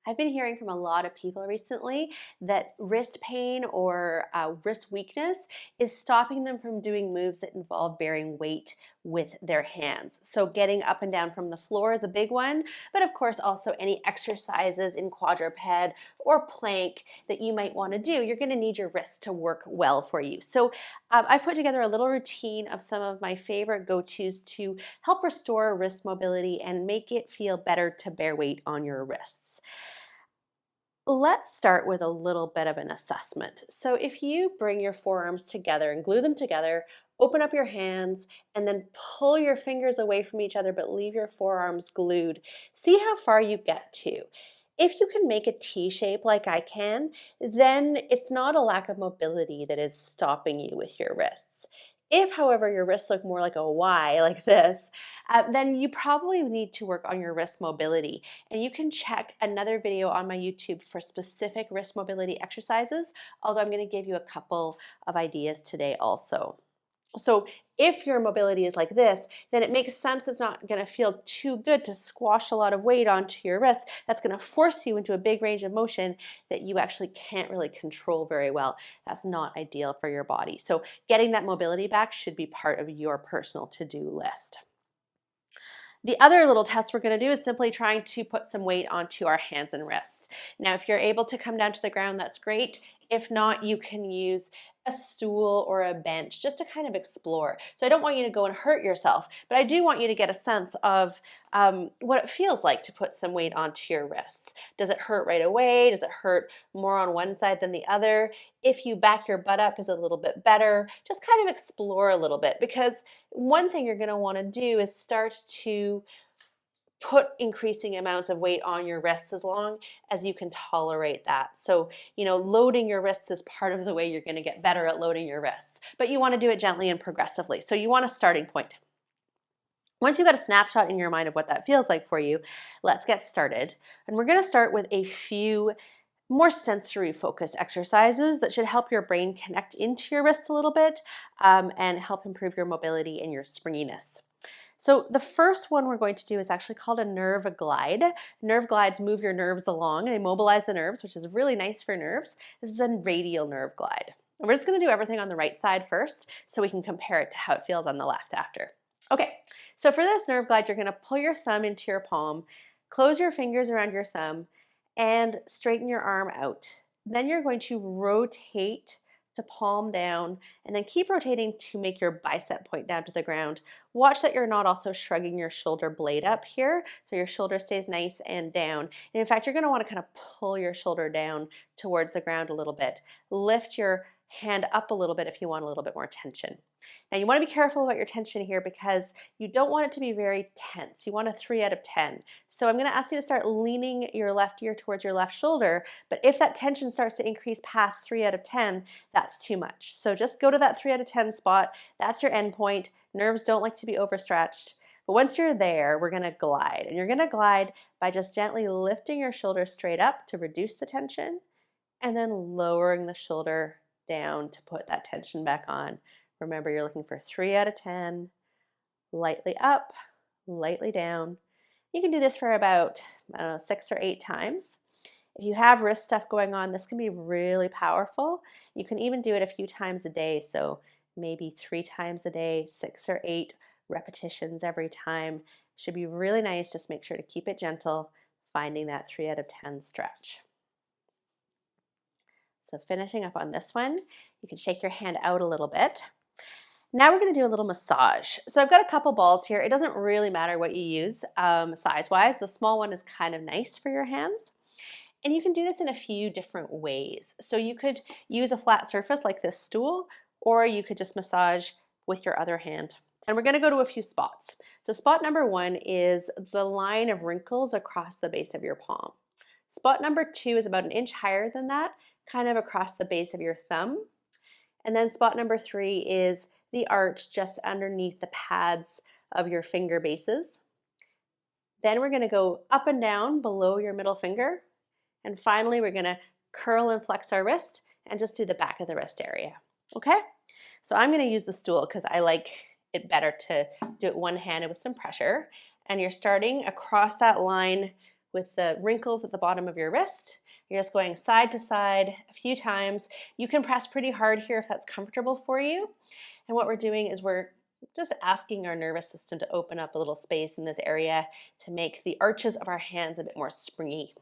I've been hearing from a lot of people recently that wrist pain or wrist weakness is stopping them from doing moves that involve bearing weight with their hands. So, getting up and down from the floor is a big one, but of course, also any exercises in quadruped or plank that you might want to do, you're going to need your wrists to work well for you. So, I put together a little routine of some of my favorite go tos to help restore wrist mobility and make it feel better to bear weight on your wrists. Let's start with a little bit of an assessment. So, if you bring your forearms together and glue them together, open up your hands, and then pull your fingers away from each other, but leave your forearms glued, see how far you get to. If you can make a T shape like I can, then it's not a lack of mobility that is stopping you with your wrists. If, however, your wrists look more like a Y, like this, then you probably need to work on your wrist mobility. And you can check another video on my YouTube for specific wrist mobility exercises, although I'm going to give you a couple of ideas today also. So if your mobility is like this, then it makes sense it's not going to feel too good to squash a lot of weight onto your wrist. That's going to force you into a big range of motion that you actually can't really control very well. That's not ideal for your body. So getting that mobility back should be part of your personal to-do list. The other little test we're going to do is simply trying to put some weight onto our hands and wrists. Now, if you're able to come down to the ground, that's great. If not, you can use a stool or a bench just to kind of explore. So I don't want you to go and hurt yourself, but I do want you to get a sense of what it feels like to put some weight onto your wrists. Does it hurt right away? Does it hurt more on one side than the other? If you back your butt up, is it a little bit better? Just kind of explore a little bit, because one thing you're going to want to do is start to put increasing amounts of weight on your wrists as long as you can tolerate that. So, loading your wrists is part of the way you're going to get better at loading your wrists, but you want to do it gently and progressively. So, you want a starting point. Once you've got a snapshot in your mind of what that feels like for you, let's get started. And we're going to start with a few more sensory focused exercises that should help your brain connect into your wrists a little bit and help improve your mobility and your springiness. So the first one we're going to do is actually called a nerve glide. Nerve glides move your nerves along. They mobilize the nerves, which is really nice for nerves. This is a radial nerve glide. And we're just going to do everything on the right side first so we can compare it to how it feels on the left after. Okay, so for this nerve glide, you're going to pull your thumb into your palm, close your fingers around your thumb, and straighten your arm out. Then you're going to rotate to palm down, and then keep rotating to make your bicep point down to the ground. Watch that you're not also shrugging your shoulder blade up here, so your shoulder stays nice and down. And in fact, you're going to want to kind of pull your shoulder down towards the ground a little bit. Lift your hand up a little bit if you want a little bit more tension. Now, you want to be careful about your tension here because you don't want it to be very tense. You want a 3 out of 10. So I'm going to ask you to start leaning your left ear towards your left shoulder, but if that tension starts to increase past 3 out of 10, that's too much. So just go to that 3 out of 10 spot. That's your end point. Nerves don't like to be overstretched. But once you're there, we're going to glide. And you're going to glide by just gently lifting your shoulder straight up to reduce the tension, and then lowering the shoulder down to put that tension back on. Remember, you're looking for 3 out of 10, lightly up, lightly down. You can do this for about, 6 or 8 times. If you have wrist stuff going on, this can be really powerful. You can even do it a few times a day. So maybe 3 times a day, 6 or 8 repetitions every time. Should be really nice. Just make sure to keep it gentle, finding that 3 out of 10 stretch. So finishing up on this one, you can shake your hand out a little bit. Now we're going to do a little massage. So I've got a couple balls here. It doesn't really matter what you use size-wise. The small one is kind of nice for your hands. And you can do this in a few different ways. So you could use a flat surface like this stool, or you could just massage with your other hand. And we're going to go to a few spots. So spot number 1 is the line of wrinkles across the base of your palm. Spot number 2 is about an inch higher than that, kind of across the base of your thumb. And then spot number 3 is the arch just underneath the pads of your finger bases. Then we're going to go up and down below your middle finger. And finally, we're going to curl and flex our wrist and just do the back of the wrist area. Okay? So I'm going to use the stool because I like it better to do it one-handed with some pressure. And you're starting across that line with the wrinkles at the bottom of your wrist. You're just going side to side a few times. You can press pretty hard here if that's comfortable for you. And what we're doing is we're just asking our nervous system to open up a little space in this area to make the arches of our hands a bit more springy.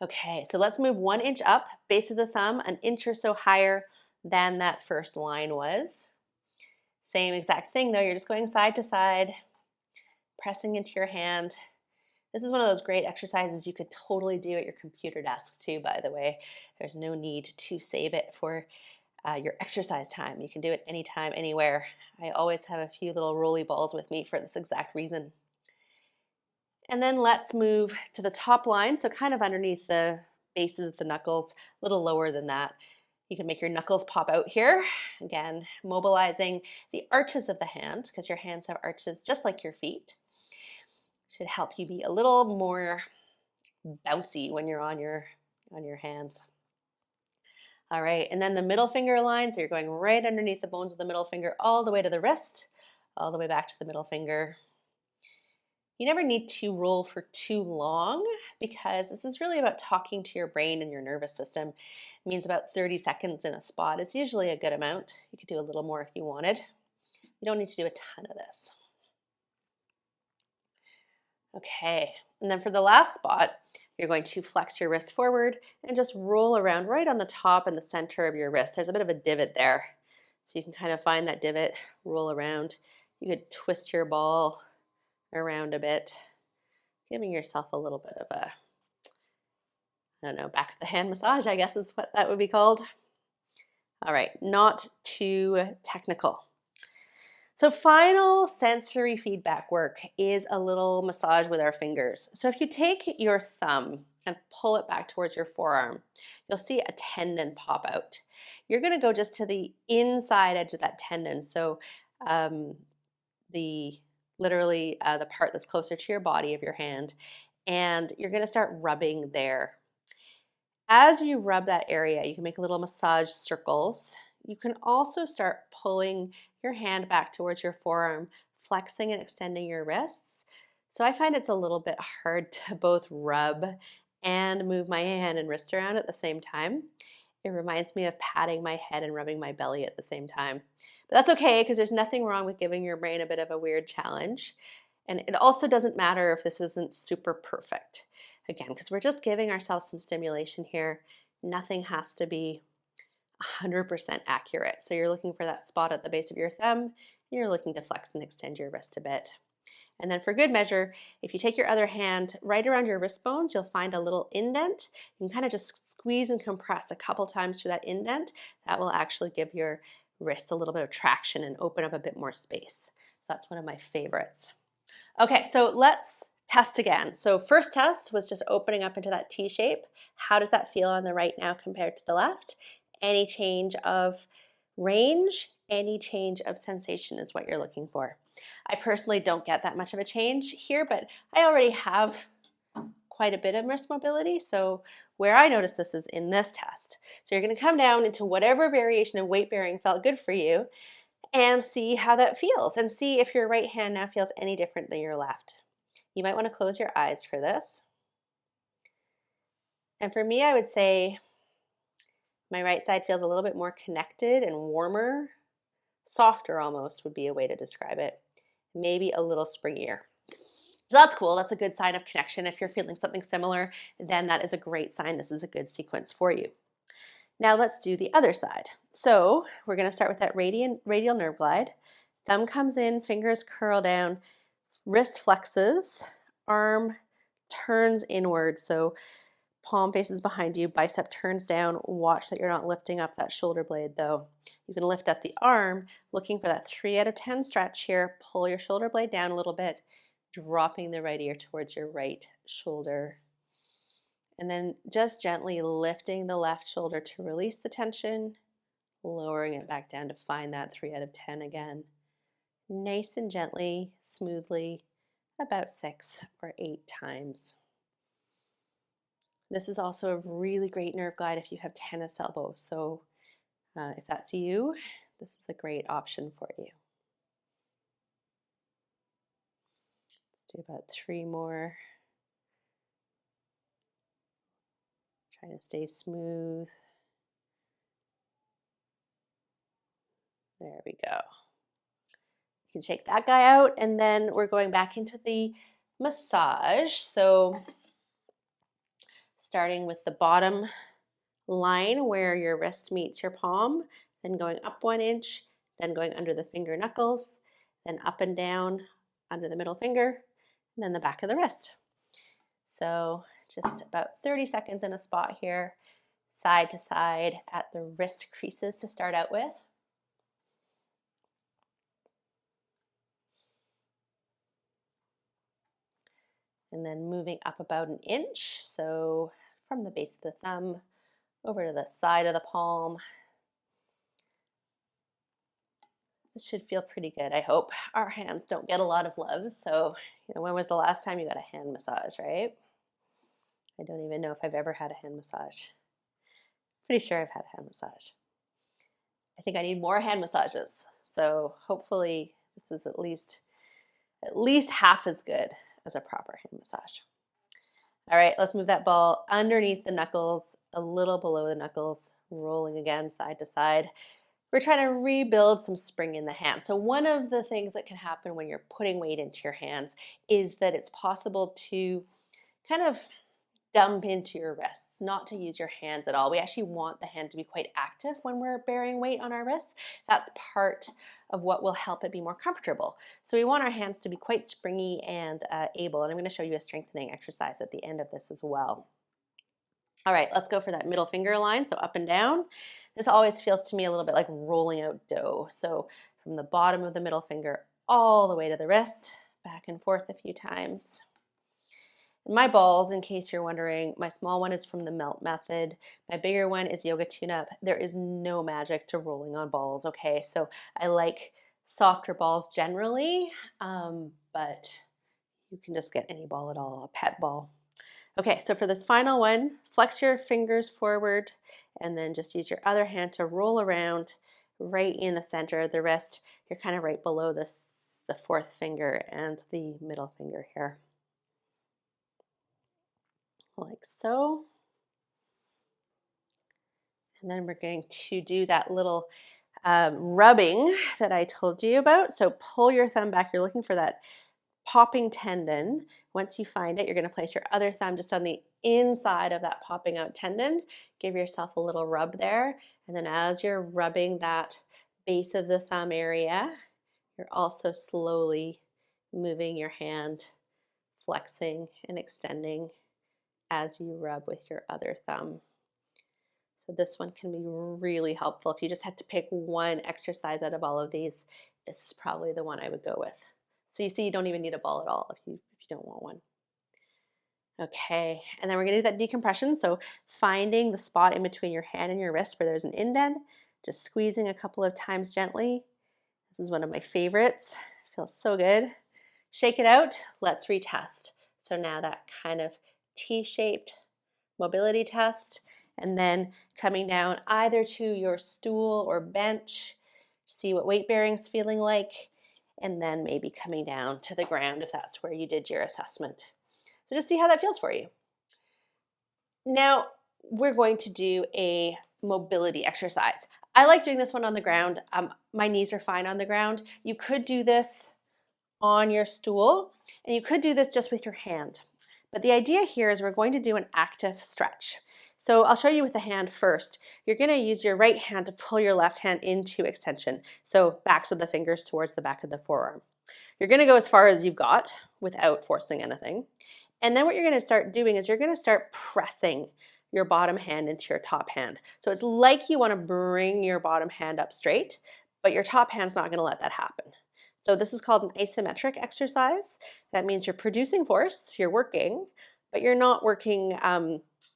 Okay, so let's move 1 inch up, base of the thumb, an inch or so higher than that first line was. Same exact thing though, you're just going side to side, pressing into your hand. This is one of those great exercises you could totally do at your computer desk too, by the way. There's no need to save it for your exercise time. You can do it anytime, anywhere. I always have a few little rolly balls with me for this exact reason. And then let's move to the top line, so kind of underneath the bases of the knuckles, a little lower than that. You can make your knuckles pop out here. Again, mobilizing the arches of the hand, because your hands have arches just like your feet. Should help you be a little more bouncy when you're on your hands. All right, and then the middle finger line, so you're going right underneath the bones of the middle finger all the way to the wrist, all the way back to the middle finger. You never need to roll for too long because this is really about talking to your brain and your nervous system. It means about 30 seconds in a spot is usually a good amount. You could do a little more if you wanted. You don't need to do a ton of this. Okay, and then for the last spot, you're going to flex your wrist forward and just roll around right on the top and the center of your wrist. There's a bit of a divot there. So you can kind of find that divot, roll around. You could twist your ball around a bit, giving yourself a little bit of a, I don't know, back of the hand massage, I guess is what that would be called. All right, not too technical. So final sensory feedback work is a little massage with our fingers. So if you take your thumb and pull it back towards your forearm, you'll see a tendon pop out. You're going to go just to the inside edge of that tendon. So literally the part that's closer to your body of your hand, and you're going to start rubbing there. As you rub that area, you can make little massage circles. You can also start pulling your hand back towards your forearm, flexing and extending your wrists. So I find it's a little bit hard to both rub and move my hand and wrist around at the same time. It reminds me of patting my head and rubbing my belly at the same time. But that's okay because there's nothing wrong with giving your brain a bit of a weird challenge. And it also doesn't matter if this isn't super perfect. Again, because we're just giving ourselves some stimulation here. Nothing has to be 100% accurate. So you're looking for that spot at the base of your thumb, and you're looking to flex and extend your wrist a bit. And then for good measure, if you take your other hand right around your wrist bones, you'll find a little indent. You can kind of just squeeze and compress a couple times through that indent. That will actually give your wrist a little bit of traction and open up a bit more space. So that's one of my favorites. Okay, so let's test again. So first test was just opening up into that T shape. How does that feel on the right now compared to the left? Any change of range, any change of sensation is what you're looking for. I personally don't get that much of a change here, but I already have quite a bit of wrist mobility. So where I notice this is in this test. So you're going to come down into whatever variation of weight bearing felt good for you and see how that feels and see if your right hand now feels any different than your left. You might want to close your eyes for this. And for me, I would say my right side feels a little bit more connected and warmer. Softer almost would be a way to describe it. Maybe a little springier. So that's cool. That's a good sign of connection. If you're feeling something similar, then that is a great sign. This is a good sequence for you. Now let's do the other side. So we're going to start with that radial nerve glide. Thumb comes in, fingers curl down, wrist flexes, arm turns inward. So palm faces behind you, bicep turns down. Watch that you're not lifting up that shoulder blade though. You can lift up the arm, looking for that 3 out of 10 stretch here. Pull your shoulder blade down a little bit, dropping the right ear towards your right shoulder. And then just gently lifting the left shoulder to release the tension, lowering it back down to find that 3 out of 10 again. Nice and gently, smoothly, about 6 or 8 times. This is also a really great nerve glide if you have tennis elbows. So if that's you, this is a great option for you. Let's do about 3 more. Trying to stay smooth. There we go. You can shake that guy out, and then we're going back into the massage. So starting with the bottom line where your wrist meets your palm, then going up 1 inch, then going under the finger knuckles, then up and down under the middle finger, and then the back of the wrist. So just about 30 seconds in a spot here, side to side at the wrist creases to start out with. And then moving up about 1 inch, so from the base of the thumb over to the side of the palm. This should feel pretty good, I hope. Our hands don't get a lot of love, so when was the last time you got a hand massage, right? I don't even know if I've ever had a hand massage. Pretty sure I've had a hand massage. I think I need more hand massages, so hopefully this is at least half as good as a proper hand massage. All right, let's move that ball underneath the knuckles, a little below the knuckles, rolling again side to side. We're trying to rebuild some spring in the hand. So one of the things that can happen when you're putting weight into your hands is that it's possible to kind of dump into your wrists, not to use your hands at all. We actually want the hand to be quite active when we're bearing weight on our wrists. That's part of what will help it be more comfortable. So we want our hands to be quite springy and able. And I'm going to show you a strengthening exercise at the end of this as well. All right, let's go for that middle finger line, so up and down. This always feels to me a little bit like rolling out dough. So from the bottom of the middle finger all the way to the wrist, back and forth a few times. My balls, in case you're wondering, my small one is from the melt method. My bigger one is yoga tune-up. There is no magic to rolling on balls, okay? So I like softer balls generally, but you can just get any ball at all, a pet ball. Okay, so for this final one, flex your fingers forward and then just use your other hand to roll around right in the center of the wrist. You're kind of right below this, the fourth finger and the middle finger here. Like so. And then we're going to do that little rubbing that I told you about. So pull your thumb back. You're looking for that popping tendon. Once you find it, you're going to place your other thumb just on the inside of that popping out tendon. Give yourself a little rub there. And then as you're rubbing that base of the thumb area, you're also slowly moving your hand, flexing and extending as you rub with your other thumb. So this one can be really helpful. If you just had to pick one exercise out of all of these, this is probably the one I would go with. So you see, you don't even need a ball at all if you don't want one. Okay, and then we're gonna do that decompression. So finding the spot in between your hand and your wrist where there's an indent, just squeezing a couple of times gently. This is one of my favorites. Feels so good. Shake it out. Let's retest. So now that kind of T-shaped mobility test, and then coming down either to your stool or bench, see what weight bearing's feeling like, and then maybe coming down to the ground if that's where you did your assessment. So just see how that feels for you. Now we're going to do a mobility exercise. I like doing this one on the ground. My knees are fine on the ground. You could do this on your stool, and you could do this just with your hand. But the idea here is we're going to do an active stretch. So I'll show you with the hand first. You're going to use your right hand to pull your left hand into extension. So backs of the fingers towards the back of the forearm. You're going to go as far as you've got without forcing anything. And then what you're going to start doing is you're going to start pressing your bottom hand into your top hand. So it's like you want to bring your bottom hand up straight, but your top hand's not going to let that happen. So this is called an isometric exercise. That means you're producing force, you're working, but you're not working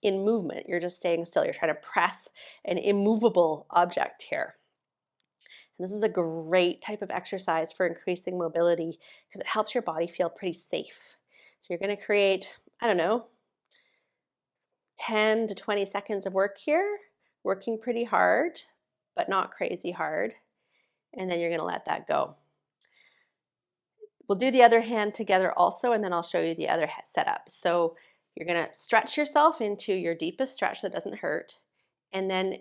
in movement. You're just staying still. You're trying to press an immovable object here. And this is a great type of exercise for increasing mobility because it helps your body feel pretty safe. So you're going to create, I don't know, 10 to 20 seconds of work here, working pretty hard, but not crazy hard. And then you're going to let that go. We'll do the other hand together also, and then I'll show you the other setup. So You're going to stretch yourself into your deepest stretch that doesn't hurt. And then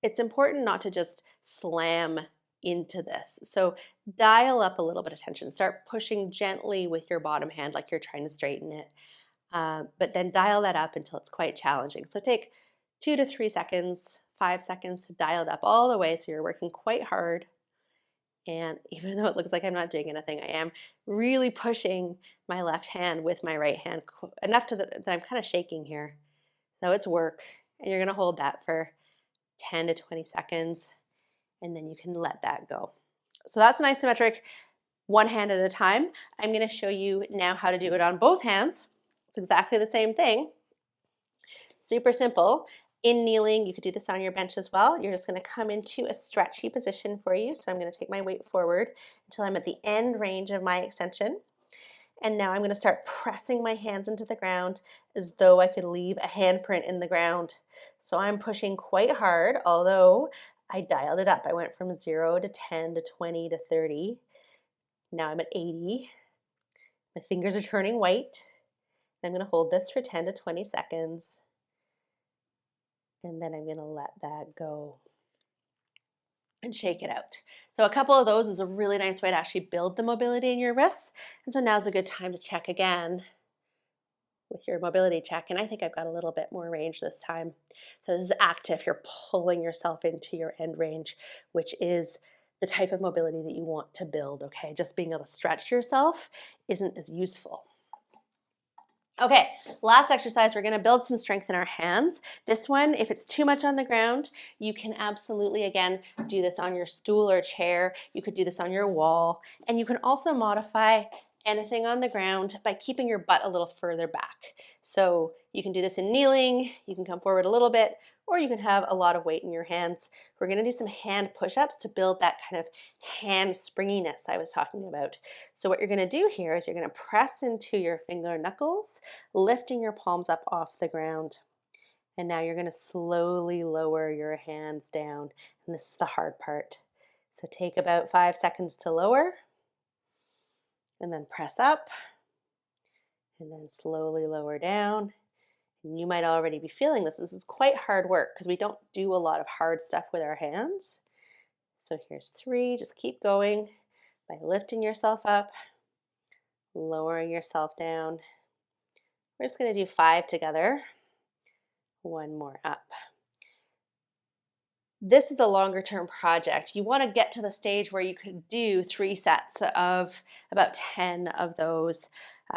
it's important not to just slam into this. So dial up a little bit of tension. Start pushing gently with your bottom hand like you're trying to straighten it. But then dial that up until it's quite challenging. So take 2 to 3 seconds, 5 seconds to dial it up all the way so you're working quite hard. And even though it looks like I'm not doing anything, I am really pushing my left hand with my right hand enough that I'm kind of shaking here. So it's work. And you're going to hold that for 10 to 20 seconds, and then you can let that go. So that's an isometric, one hand at a time. I'm going to show you now how to do it on both hands. It's exactly the same thing. Super simple. In kneeling, you could do this on your bench as well. You're just going to come into a stretchy position for you. So I'm going to take my weight forward until I'm at the end range of my extension. And now I'm going to start pressing my hands into the ground as though I could leave a handprint in the ground. So I'm pushing quite hard, although I dialed it up. I went from 0 to 10 to 20 to 30. Now I'm at 80. My fingers are turning white. I'm going to hold this for 10 to 20 seconds. And then I'm going to let that go and shake it out. So a couple of those is a really nice way to actually build the mobility in your wrists. And so now's a good time to check again with your mobility check. And I think I've got a little bit more range this time. So this is active. You're pulling yourself into your end range, which is the type of mobility that you want to build, okay? Just being able to stretch yourself isn't as useful. Okay, last exercise, we're gonna build some strength in our hands. This one, if it's too much on the ground, you can absolutely, again, do this on your stool or chair. You could do this on your wall. And you can also modify anything on the ground by keeping your butt a little further back. So you can do this in kneeling, you can come forward a little bit, or you can have a lot of weight in your hands. We're gonna do some hand push-ups to build that kind of hand springiness I was talking about. So what you're gonna do here is you're gonna press into your finger knuckles, lifting your palms up off the ground. And now you're gonna slowly lower your hands down. And this is the hard part. So take about 5 seconds to lower, and then press up, and then slowly lower down. And you might already be feeling this. This is quite hard work because we don't do a lot of hard stuff with our hands. So here's 3. Just keep going by lifting yourself up, lowering yourself down. We're just going to do 5 together. 1 more up. This is a longer term project. You want to get to the stage where you could do 3 sets of about 10 of those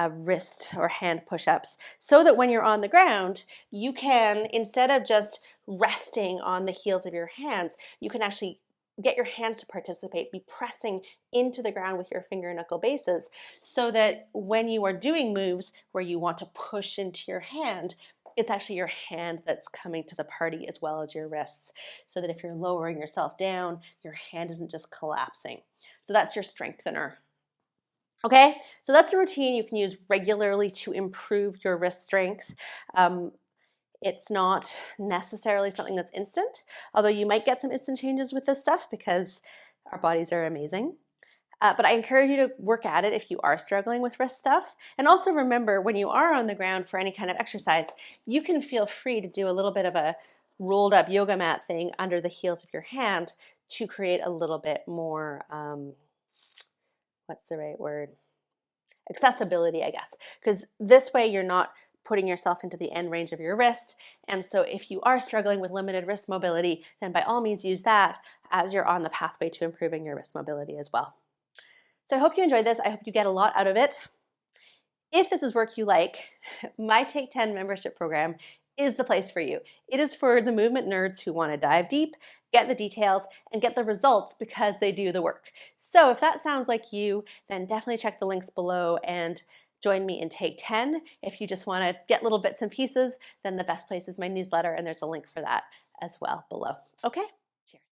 wrist or hand push-ups, so that when you're on the ground, you can, instead of just resting on the heels of your hands, you can actually get your hands to participate, be pressing into the ground with your finger knuckle bases, so that when you are doing moves where you want to push into your hand, it's actually your hand that's coming to the party as well as your wrists, so that if you're lowering yourself down, your hand isn't just collapsing. So that's your strengthener. Okay, so that's a routine you can use regularly to improve your wrist strength. It's not necessarily something that's instant, although you might get some instant changes with this stuff because our bodies are amazing. But I encourage you to work at it if you are struggling with wrist stuff. And also remember, when you are on the ground for any kind of exercise, you can feel free to do a little bit of a rolled up yoga mat thing under the heels of your hand to create a little bit more, what's the right word? Accessibility, I guess. Because this way you're not putting yourself into the end range of your wrist. And so if you are struggling with limited wrist mobility, then by all means use that as you're on the pathway to improving your wrist mobility as well. So I hope you enjoyed this. I hope you get a lot out of it. If this is work you like, my Take 10 membership program is the place for you. It is for the movement nerds who want to dive deep, get the details, and get the results because they do the work. So if that sounds like you, then definitely check the links below and join me in Take 10. If you just want to get little bits and pieces, then the best place is my newsletter, and there's a link for that as well below. Okay? Cheers.